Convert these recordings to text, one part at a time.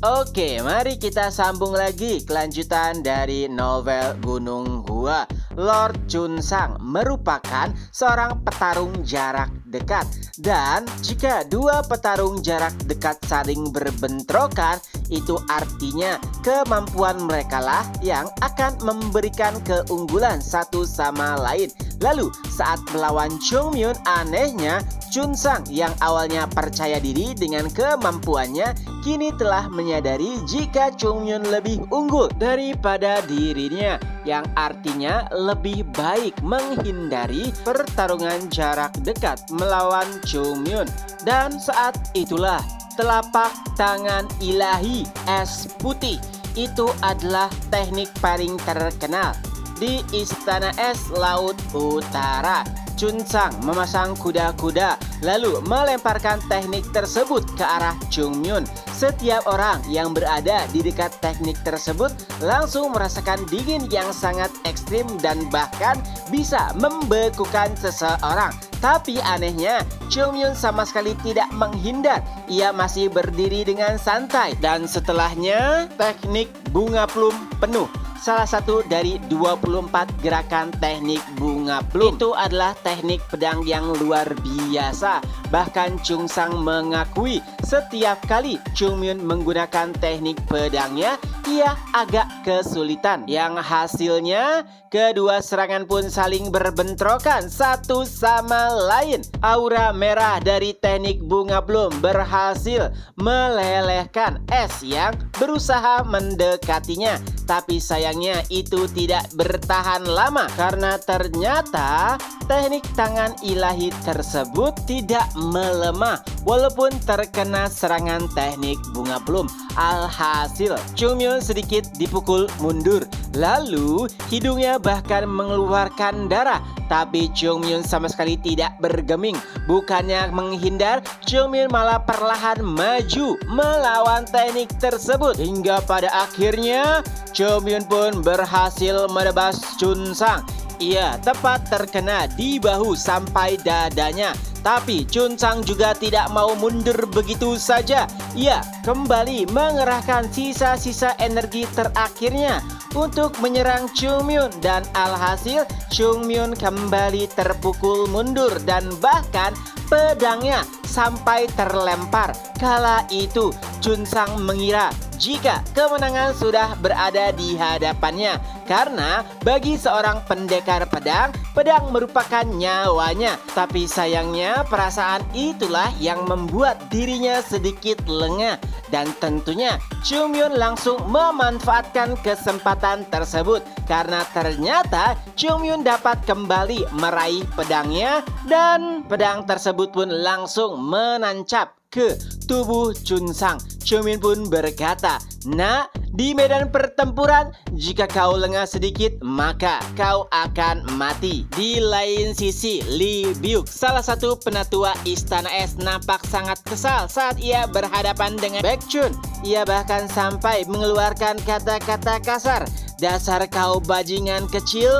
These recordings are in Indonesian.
Oke, mari kita sambung lagi kelanjutan dari novel Gunung Gua. Lord Chunsang merupakan seorang petarung jarak dekat. Dan jika dua petarung jarak dekat saling berbentrokan, itu artinya kemampuan merekalah yang akan memberikan keunggulan satu sama lain. Lalu saat melawan Chungmyun, anehnya Chunsang yang awalnya percaya diri dengan kemampuannya kini telah menyadari jika Chungmyun lebih unggul daripada dirinya, yang artinya lebih baik menghindari pertarungan jarak dekat melawan Chungmyun. Dan saat itulah telapak tangan ilahi es putih itu adalah teknik paling terkenal di Istana Es Laut Utara. Chunsang memasang kuda-kuda lalu melemparkan teknik tersebut ke arah Chungmyun. Setiap orang yang berada di dekat teknik tersebut langsung merasakan dingin yang sangat ekstrim dan bahkan bisa membekukan seseorang. Tapi anehnya, Chungmyun sama sekali tidak menghindar. Ia masih berdiri dengan santai. Dan setelahnya, teknik bunga plum penuh. Salah satu dari 24 gerakan teknik bunga plum. Itu adalah teknik pedang yang luar biasa. Bahkan Chunsang mengakui setiap kali Chungmyun menggunakan teknik pedangnya, ia agak kesulitan. Yang hasilnya, kedua serangan pun saling berbentrokan satu sama lain. Aura merah dari teknik bunga plum berhasil melelehkan es yang berusaha mendekatinya. Tapi sayangnya itu tidak bertahan lama karena ternyata teknik tangan ilahi tersebut tidak melemah walaupun terkena serangan teknik bunga plum. Alhasil Chungmyun sedikit dipukul mundur, lalu hidungnya bahkan mengeluarkan darah. Tapi Chungmyun sama sekali tidak bergeming. Bukannya menghindar, Chungmyun malah perlahan maju melawan teknik tersebut. Hingga pada akhirnya Chungmyun pun berhasil menebas Chunsang. Ia tepat terkena di bahu sampai dadanya. Tapi Chunsang juga tidak mau mundur begitu saja. Ia kembali mengerahkan sisa-sisa energi terakhirnya untuk menyerang Chungmyun. Dan alhasil Chungmyun kembali terpukul mundur dan bahkan pedangnya sampai terlempar. Kala itu Chunsang mengira jika kemenangan sudah berada di hadapannya, karena bagi seorang pendekar pedang, pedang merupakan nyawanya. Tapi sayangnya perasaan itulah yang membuat dirinya sedikit lengah. Dan tentunya Chungmyun langsung memanfaatkan kesempatan tersebut, karena ternyata Chungmyun dapat kembali meraih pedangnya dan pedang tersebut pun langsung menancap ke tubuh Chunsang. Chungmyun pun berkata, "Nak, di medan pertempuran, jika kau lengah sedikit, maka kau akan mati." Di lain sisi, Lee Byuk, salah satu penatua Istana Es, nampak sangat kesal saat ia berhadapan dengan Baekhyun. Ia bahkan sampai mengeluarkan kata-kata kasar, "Dasar kau bajingan kecil."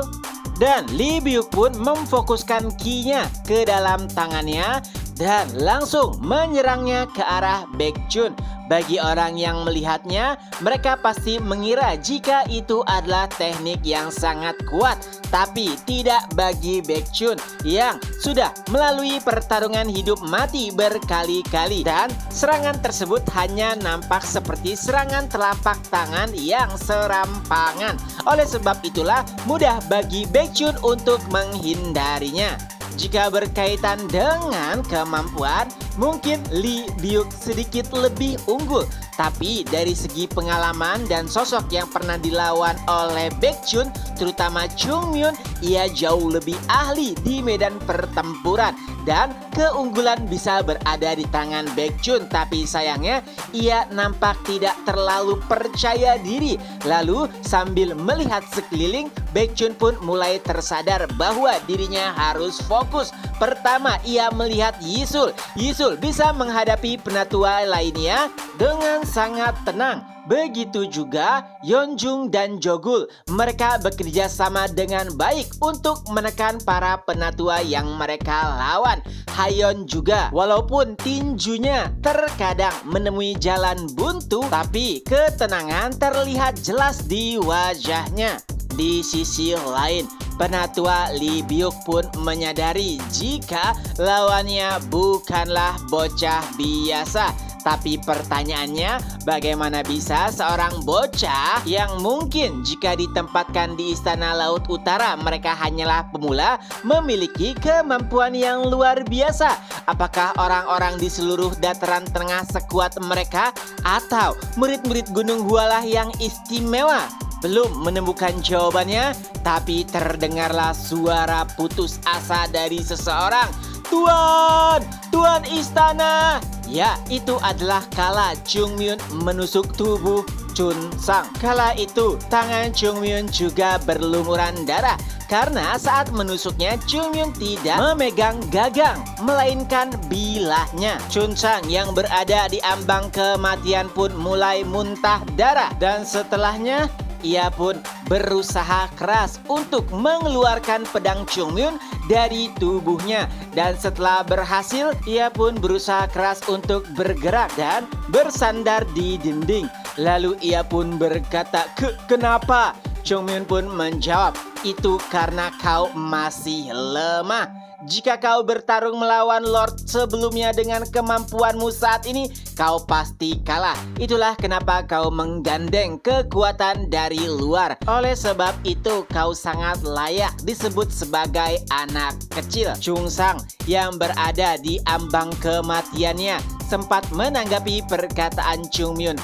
Dan Lee Byuk pun memfokuskan ki-nya ke dalam tangannya dan langsung menyerangnya ke arah Baekhyun. Bagi orang yang melihatnya, mereka pasti mengira jika itu adalah teknik yang sangat kuat. Tapi tidak bagi Baekhyun yang sudah melalui pertarungan hidup mati berkali-kali. Dan serangan tersebut hanya nampak seperti serangan telapak tangan yang serampangan. Oleh sebab itulah mudah bagi Baekhyun untuk menghindarinya. Jika berkaitan dengan kemampuan, mungkin Lee Byuk sedikit lebih unggul. Tapi dari segi pengalaman dan sosok yang pernah dilawan oleh Baekhyun, terutama Chungmyun, ia jauh lebih ahli di medan pertempuran. Dan keunggulan bisa berada di tangan Baekhyun. Tapi sayangnya ia nampak tidak terlalu percaya diri. Lalu sambil melihat sekeliling, Baekhyun pun mulai tersadar bahwa dirinya harus fokus. Pertama, ia melihat Yisul. Yisul bisa menghadapi penatua lainnya dengan sangat tenang. Begitu juga Yeonjung dan Jogul. Mereka bekerja sama dengan baik untuk menekan para penatua yang mereka lawan. Hayeon juga, walaupun tinjunya terkadang menemui jalan buntu, tapi ketenangan terlihat jelas di wajahnya. Di sisi lain, penatua Lee Byuk pun menyadari jika lawannya bukanlah bocah biasa. Tapi pertanyaannya, bagaimana bisa seorang bocah yang mungkin jika ditempatkan di Istana Laut Utara mereka hanyalah pemula memiliki kemampuan yang luar biasa? Apakah orang-orang di seluruh dataran tengah sekuat mereka? Atau murid-murid Gunung Hua lah yang istimewa? Belum menemukan jawabannya, tapi terdengarlah suara putus asa dari seseorang. Tuan! Tuan Istana! Ya, itu adalah kala Chung Myun menusuk tubuh Chun Sang. Kala itu, tangan Chung Myun juga berlumuran darah. Karena saat menusuknya, Chung Myun tidak memegang gagang, melainkan bilahnya. Chun Sang yang berada di ambang kematian pun mulai muntah darah. Dan setelahnya, ia pun berusaha keras untuk mengeluarkan pedang Chung Myun dari tubuhnya. Dan setelah berhasil, ia pun berusaha keras untuk bergerak dan bersandar di dinding. Lalu ia pun berkata, Kenapa? Chung Myun pun menjawab, itu karena kau masih lemah. Jika kau bertarung melawan Lord sebelumnya dengan kemampuanmu saat ini, kau pasti kalah. Itulah kenapa kau menggandeng kekuatan dari luar. Oleh sebab itu, kau sangat layak disebut sebagai anak kecil. Chung Sang yang berada di ambang kematiannya sempat menanggapi perkataan Chung Myun.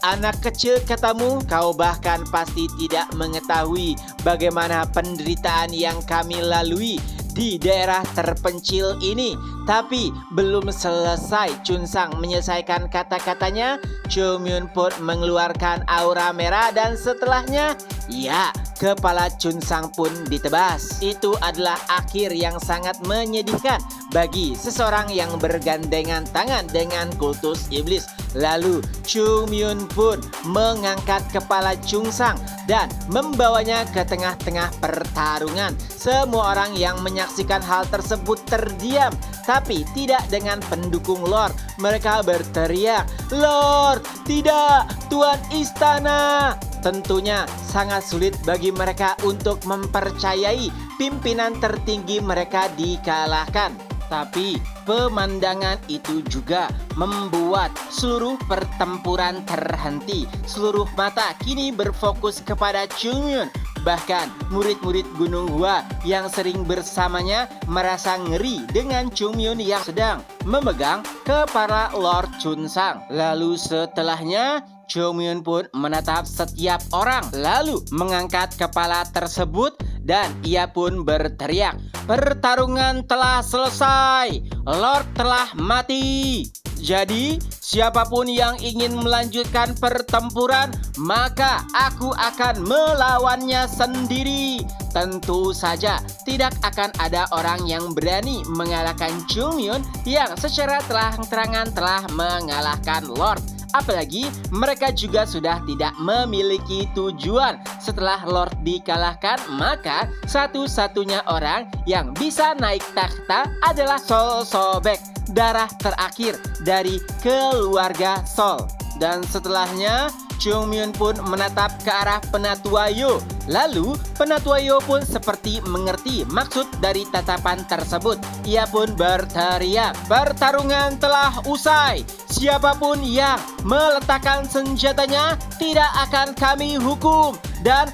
Anak kecil katamu, kau bahkan pasti tidak mengetahui bagaimana penderitaan yang kami lalui di daerah terpencil ini. Tapi belum selesai Chun Sang menyelesaikan kata-katanya, Chung Myun pun mengeluarkan aura merah dan setelahnya, ya, kepala Chun Sang pun ditebas. Itu adalah akhir yang sangat menyedihkan bagi seseorang yang bergandengan tangan dengan kultus iblis. Lalu Chung Myun pun mengangkat kepala Chung Sang dan membawanya ke tengah-tengah pertarungan. Semua orang yang menyaksikan hal tersebut terdiam, tapi tidak dengan pendukung Lord. Mereka berteriak, Lord, tidak, Tuan Istana. Tentunya sangat sulit bagi mereka untuk mempercayai pimpinan tertinggi mereka dikalahkan. Tapi pemandangan itu juga membuat seluruh pertempuran terhenti. Seluruh mata kini berfokus kepada Chung Myun. Bahkan murid-murid Gunung Hua yang sering bersamanya merasa ngeri dengan Chung Myun yang sedang memegang kepala Lord Chun Sang. Lalu setelahnya Chung Myun pun menatap setiap orang, lalu mengangkat kepala tersebut dan ia pun berteriak, pertarungan telah selesai, Lord telah mati. Jadi, siapapun yang ingin melanjutkan pertempuran, maka aku akan melawannya sendiri. Tentu saja, tidak akan ada orang yang berani mengalahkan Chung Myun yang secara terang-terangan telah mengalahkan Lord. Apalagi mereka juga sudah tidak memiliki tujuan. Setelah Lord dikalahkan, maka satu-satunya orang yang bisa naik takhta adalah Sol Sobek, darah terakhir dari keluarga Sol. Dan setelahnya Chung Myun pun menatap ke arah Penatua Yo. Lalu Penatua Yo pun seperti mengerti maksud dari tatapan tersebut. Ia pun berteriak, pertarungan telah usai. Siapapun yang meletakkan senjatanya tidak akan kami hukum. Dan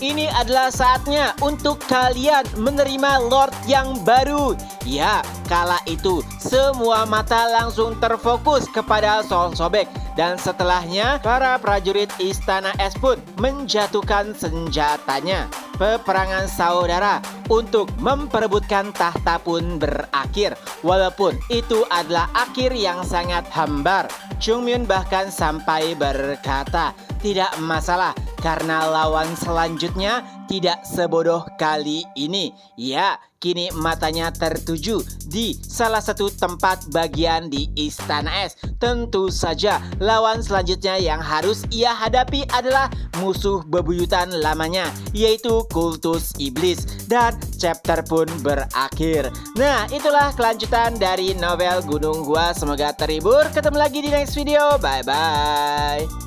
ini adalah saatnya untuk kalian menerima Lord yang baru. Ya, kala itu semua mata langsung terfokus kepada Sol Sobek. Dan setelahnya para prajurit Istana Es pun menjatuhkan senjatanya. Peperangan saudara untuk memperebutkan tahta pun berakhir. Walaupun itu adalah akhir yang sangat hambar. Chung Myun bahkan sampai berkata, tidak masalah karena lawan selanjutnya tidak sebodoh kali ini. Ya, kini matanya tertuju di salah satu tempat bagian di Istana Es. Tentu saja lawan selanjutnya yang harus ia hadapi adalah musuh bebuyutan lamanya, yaitu Kultus Iblis. Dan chapter pun berakhir. Nah, itulah kelanjutan dari novel Gunung Gua. Semoga terhibur. Ketemu lagi di next video. Bye-bye.